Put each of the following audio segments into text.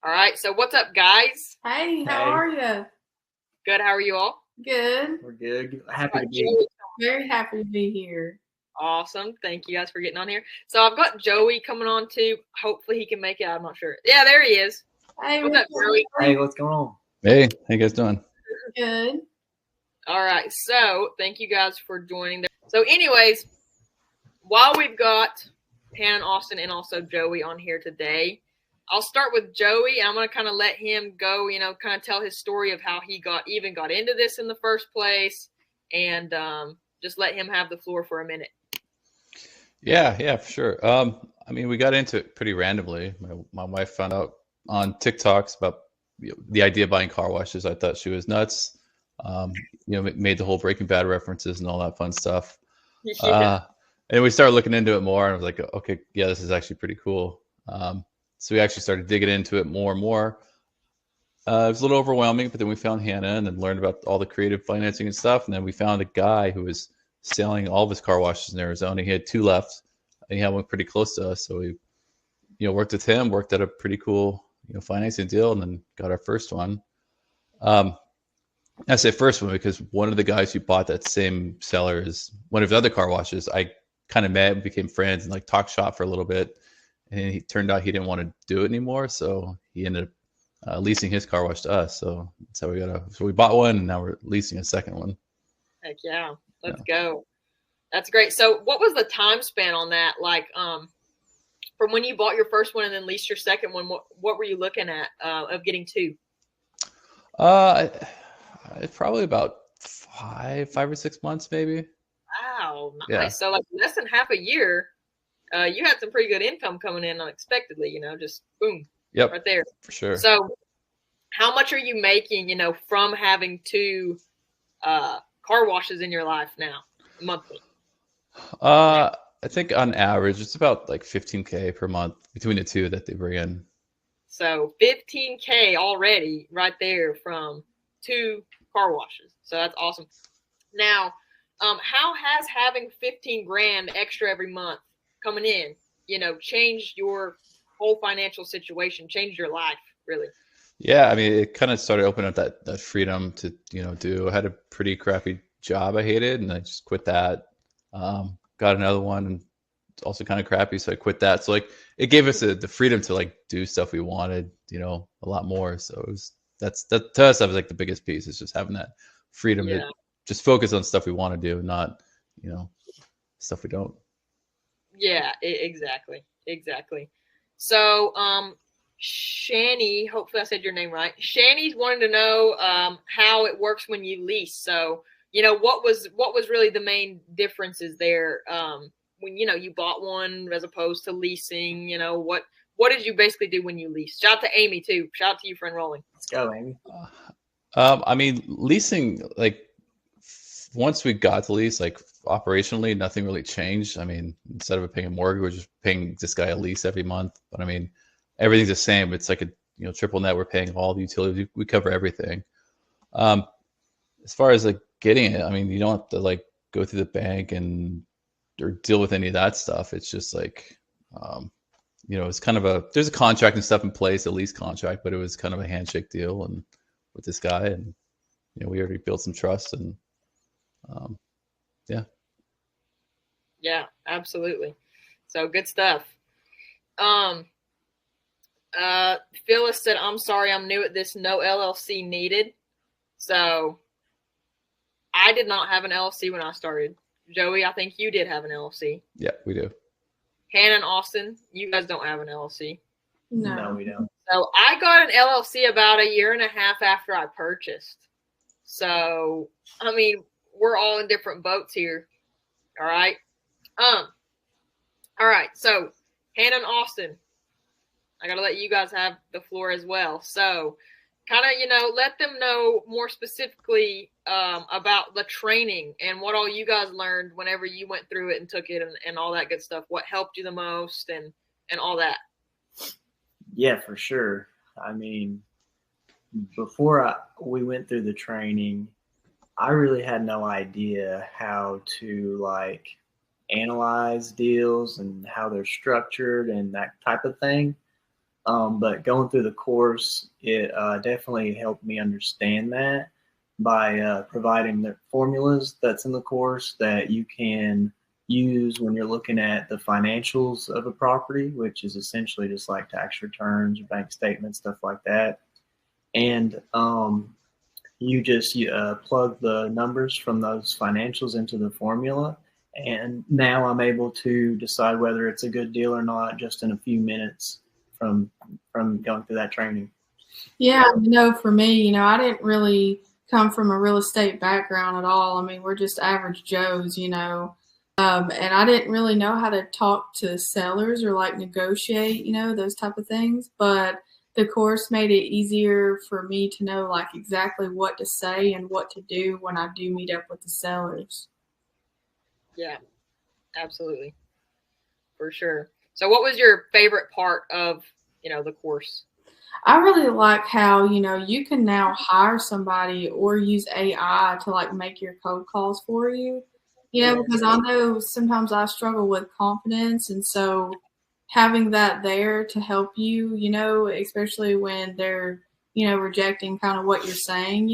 All right. So what's up, guys? Hey, how Hey, are you? Good. How are you all? Good. we're good. Happy Got to be. Joey. Very happy to be here. Awesome. Thank you guys for getting on here. So I've got Joey coming on too. Hopefully he can make it. I'm not sure. Yeah, there he is. Hey, What's up, Joey? Hey, what's going on? Hey, how you guys doing? Good. All right. So thank you guys for joining. So, anyways, while we've got Hannah and Austin and also Joey on here today, I'll start with Joey. I'm going to kind of let him go, kind of tell his story of how he got into this in the first place, and just let him have the floor for a minute. Yeah, for sure. We got into it pretty randomly. My wife found out on TikToks about the idea of buying car washes. I thought she was nuts. Made the whole Breaking Bad references and all that fun stuff. Yeah. And we started looking into it more, and I was like, okay, yeah, this is actually pretty cool. So we actually started digging into it more and more. It was a little overwhelming, but then we found Hannah and then learned about all the creative financing and stuff. And then we found a guy who was selling all of his car washes in Arizona. He had two left, and he had one pretty close to us. So we, worked with him, worked at a pretty cool, financing deal, and then got our first one. I say first one because one of the guys who bought that same seller is one of the other car washes. I kind of met, became friends, and like talked shop for a little bit. And he turned out he didn't want to do it anymore, so he ended up leasing his car wash to us. So that's how we So we bought one, and now we're leasing a second one. Heck yeah. Let's go. That's great. So what was the time span on that? Like, from when you bought your first one and then leased your second one, what were you looking at of getting two? It's probably about five or 6 months, maybe. Wow, nice. Yeah. So like less than half a year, you had some pretty good income coming in unexpectedly, just boom. Yep. Right there. For sure. So how much are you making, from having two car washes in your life now, monthly? I think on average it's about like 15K per month between the two that they bring in. So 15K already right there from two car washes. So that's awesome. Now, how has having 15 grand extra every month coming in, changed your whole financial situation, changed your life, really? Yeah, it kind of started opening up that freedom to, do. I had a pretty crappy job I hated, and I just quit that. Got another one, and it's also kind of crappy, so I quit that. So like, it gave us the freedom to like do stuff we wanted, a lot more. So it was to us, that was like the biggest piece, is just having that freedom to just focus on stuff we want to do, not stuff we don't. Yeah, exactly. So Shani, hopefully I said your name right. Shani's wanting to know how it works when you lease. So what was really the main differences there when you bought one as opposed to leasing? What did you basically do when you leased? Shout out to Amy too. Shout out to you for enrolling. Let's go, Amy. Leasing, like once we got to lease, like operationally, nothing really changed. Instead of paying a mortgage, we're just paying this guy a lease every month. But everything's the same. It's like a triple net. We're paying all the utilities. We cover everything. As far as like getting it, you don't have to like go through the bank or deal with any of that stuff. It's just like, it's kind of there's a contract and stuff in place, a lease contract, but it was kind of a handshake deal and with this guy, and we already built some trust, and yeah. Yeah, absolutely. So good stuff. Phyllis said, "I'm sorry, I'm new at this. No LLC needed." So I did not have an LLC when I started. Joey, I think you did have an LLC. Yeah, we do. Hannah and Austin, you guys don't have an LLC. No, we don't. So I got an LLC about a year and a half after I purchased. So, we're all in different boats here. All right. All right. So Hannah and Austin, I got to let you guys have the floor as well. So kind of, let them know more specifically about the training and what all you guys learned whenever you went through it and took it and all that good stuff. What helped you the most and all that. Yeah, for sure. Before we went through the training, I really had no idea how to like analyze deals and how they're structured and that type of thing. But going through the course, it definitely helped me understand that by providing the formulas that's in the course that you can use when you're looking at the financials of a property, which is essentially just like tax returns, bank statements, stuff like that. And you plug the numbers from those financials into the formula. And now I'm able to decide whether it's a good deal or not just in a few minutes from going through that training. Yeah, for me, I didn't really come from a real estate background at all. I mean, we're just average Joes, and I didn't really know how to talk to sellers or like negotiate, those type of things. But the course made it easier for me to know like exactly what to say and what to do when I do meet up with the sellers. Yeah, absolutely. For sure. So what was your favorite part of, the course? I really like how, you can now hire somebody or use AI to like make your cold calls for you. Because I know sometimes I struggle with confidence. And so having that there to help you, especially when they're, rejecting kind of what you're saying,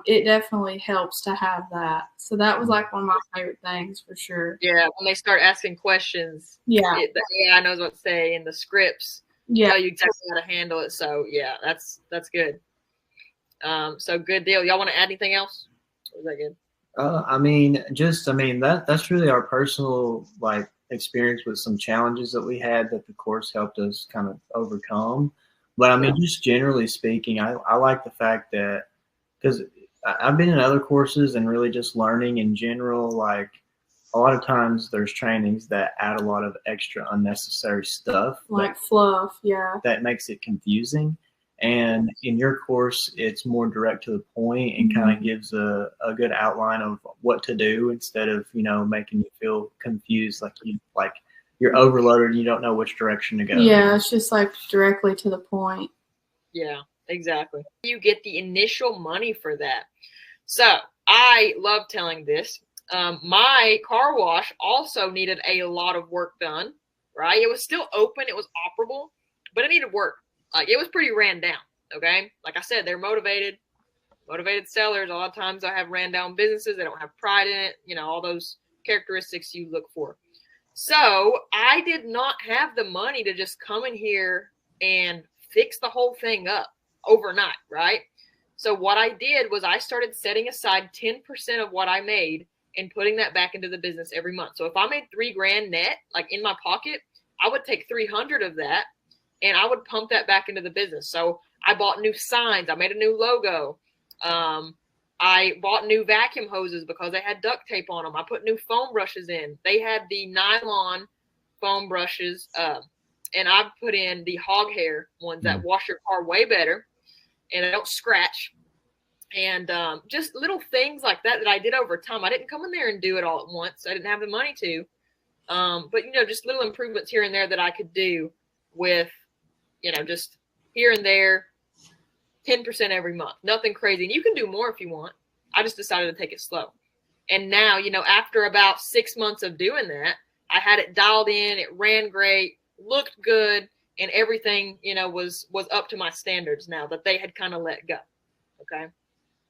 it definitely helps to have that. So that was like one of my favorite things for sure. Yeah, when they start asking questions, Yeah. the AI knows what to say, and the scripts tell you exactly how to handle it. So yeah, that's good. So good deal. Y'all want to add anything else? Or is that good? That's really our personal like experience with some challenges that we had that the course helped us kind of overcome. But I mean, just generally speaking, I like the fact that because I've been in other courses and really just learning in general, like a lot of times there's trainings that add a lot of extra unnecessary stuff. Like fluff, yeah. That makes it confusing. And in your course, it's more direct to the point and kind of gives a good outline of what to do instead of, making you feel confused, like you're overloaded and you don't know which direction to go. Yeah, it's just like directly to the point. Yeah, exactly. You get the initial money for that. So I love telling this. My car wash also needed a lot of work done, right? It was still open. It was operable, but it needed work. Like it was pretty ran down. Okay. Like I said, they're motivated sellers. A lot of times I have ran down businesses. They don't have pride in it. All those characteristics you look for. So I did not have the money to just come in here and fix the whole thing up overnight. Right. So what I did was I started setting aside 10% of what I made and putting that back into the business every month. So if I made $3,000 net, like in my pocket, I would take 300 of that and I would pump that back into the business. So I bought new signs. I made a new logo. I bought new vacuum hoses because they had duct tape on them. I put new foam brushes in. They had the nylon foam brushes, and I put in the hog hair ones that wash your car way better and they don't scratch. And just little things like that I did over time. I didn't come in there and do it all at once. I didn't have the money to. But, just little improvements here and there that I could do with, just here and there, 10% every month. Nothing crazy. And you can do more if you want. I just decided to take it slow. And now, after about 6 months of doing that, I had it dialed in. It ran great, looked good, and everything, was up to my standards now that they had kind of let go. Okay.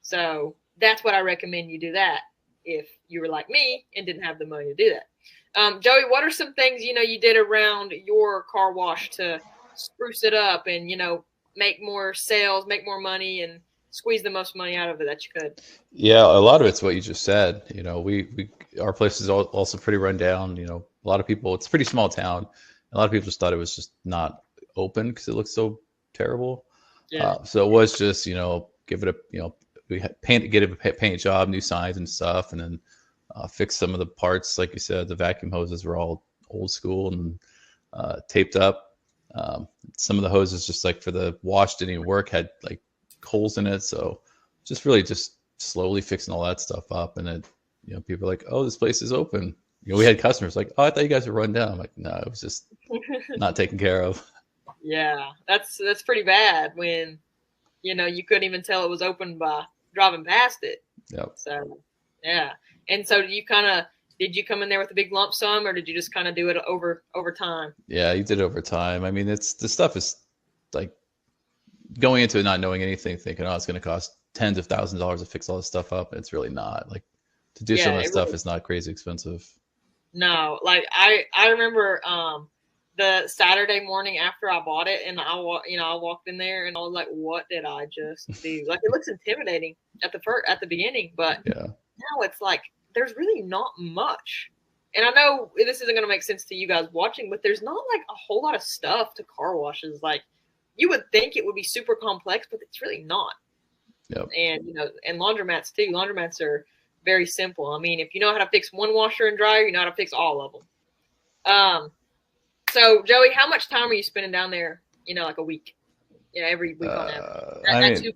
So that's what I recommend you do that if you were like me and didn't have the money to do that. Joey, what are some things, you did around your car wash to spruce it up and, make more sales, make more money, and squeeze the most money out of it that you could? Yeah, a lot of it's what you just said. We our place is also pretty run down. A lot of people, it's a pretty small town. A lot of people just thought it was just not open because it looked so terrible. Yeah. So it was just, give it a, we had get a paint job, new signs and stuff, and then fix some of the parts. Like you said, the vacuum hoses were all old school and taped up. Some of the hoses, just like for the wash, didn't even work, had like holes in it. So just really just slowly fixing all that stuff up. And then, people are like, oh, this place is open. We had customers like, oh, I thought you guys were run down. I'm like, no, it was just not taken care of. Yeah, that's pretty bad when, you couldn't even tell it was open by driving past it. Yep. So, yeah. And so you kind of Did you come in there with a big lump sum, or did you just kind of do it over time? Yeah, you did it over time. I mean, the stuff is like going into it not knowing anything, thinking, oh, it's going to cost tens of thousands of dollars to fix all this stuff up. It's really not. Like to do some of that stuff is not crazy expensive. No, like I remember the Saturday morning after I bought it, and I walked in there and I was like, what did I just do? Like it looks intimidating at the beginning, but yeah, now it's like there's really not much. And I know this isn't going to make sense to you guys watching, but there's not like a whole lot of stuff to car washes. Like you would think it would be super complex, but it's really not. Yep. And and laundromats too. Laundromats are very simple. I mean, if you know how to fix one washer and dryer, you know how to fix all of them. So Joey, how much time are you spending down there? Like a week? Every week on average.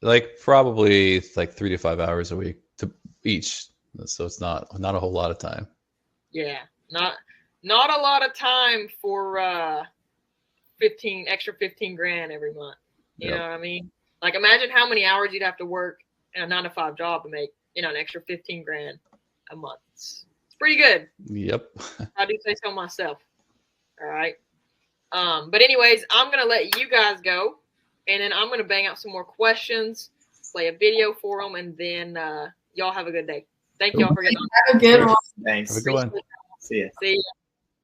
Like probably like 3 to 5 hours a week to each. So it's not a whole lot of time. Yeah, not a lot of time for 15 grand every month. You know what I mean? Like imagine how many hours you'd have to work in a 9-to-5 job to make an extra 15 grand a month. It's pretty good. Yep. I do say so myself. All right. But anyways, I'm gonna let you guys go, and then I'm gonna bang out some more questions, play a video for them, and then y'all have a good day. Thank y'all for getting on. Have a good one. Thanks. Have a good one. See ya. See ya.